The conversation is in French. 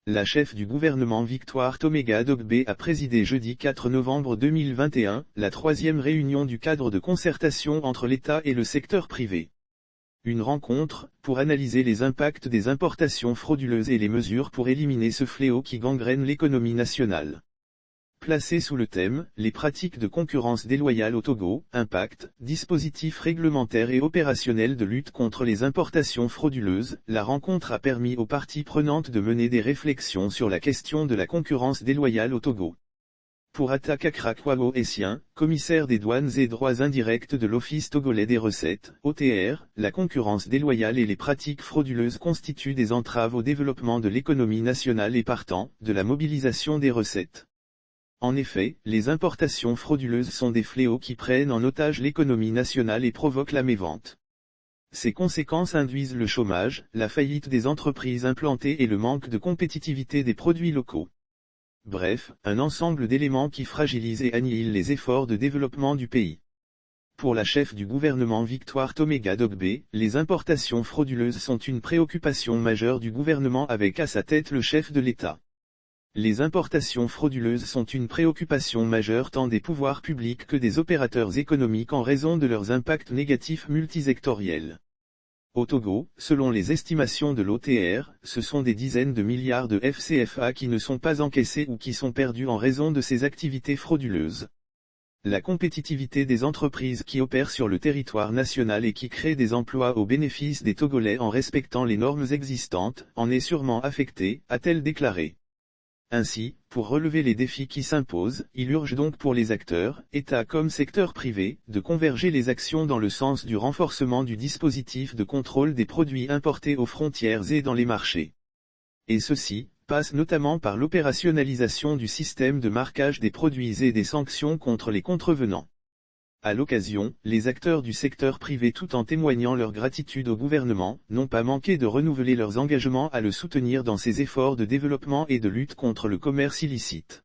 La chef du gouvernement Victoire Toméga-Dogbe a présidé jeudi 4 novembre 2021, la troisième réunion du cadre de concertation entre l'État et le secteur privé. Une rencontre, pour analyser les impacts des importations frauduleuses et les mesures pour éliminer ce fléau qui gangrène l'économie nationale. Placé sous le thème « Les pratiques de concurrence déloyale au Togo, impact, dispositifs réglementaires et opérationnels de lutte contre les importations frauduleuses », la rencontre a permis aux parties prenantes de mener des réflexions sur la question de la concurrence déloyale au Togo. Pour Atta Kakra-Kwao Essien, commissaire des douanes et droits indirects de l'Office togolais des recettes, OTR, la concurrence déloyale et les pratiques frauduleuses constituent des entraves au développement de l'économie nationale et partant, de la mobilisation des recettes. En effet, les importations frauduleuses sont des fléaux qui prennent en otage l'économie nationale et provoquent la mévente. Ces conséquences induisent le chômage, la faillite des entreprises implantées et le manque de compétitivité des produits locaux. Bref, un ensemble d'éléments qui fragilisent et annihilent les efforts de développement du pays. Pour la chef du gouvernement Victoire Toméga-Dogbe, les importations frauduleuses sont une préoccupation majeure du gouvernement avec à sa tête le chef de l'État. Les importations frauduleuses sont une préoccupation majeure tant des pouvoirs publics que des opérateurs économiques en raison de leurs impacts négatifs multisectoriels. Au Togo, selon les estimations de l'OTR, ce sont des dizaines de milliards de FCFA qui ne sont pas encaissés ou qui sont perdus en raison de ces activités frauduleuses. La compétitivité des entreprises qui opèrent sur le territoire national et qui créent des emplois au bénéfice des Togolais en respectant les normes existantes, en est sûrement affectée, a-t-elle déclaré. Ainsi, pour relever les défis qui s'imposent, il urge donc pour les acteurs, État comme secteur privé, de converger les actions dans le sens du renforcement du dispositif de contrôle des produits importés aux frontières et dans les marchés. Et ceci passe notamment par l'opérationnalisation du système de marquage des produits et des sanctions contre les contrevenants. À l'occasion, les acteurs du secteur privé tout en témoignant leur gratitude au gouvernement, n'ont pas manqué de renouveler leurs engagements à le soutenir dans ses efforts de développement et de lutte contre le commerce illicite.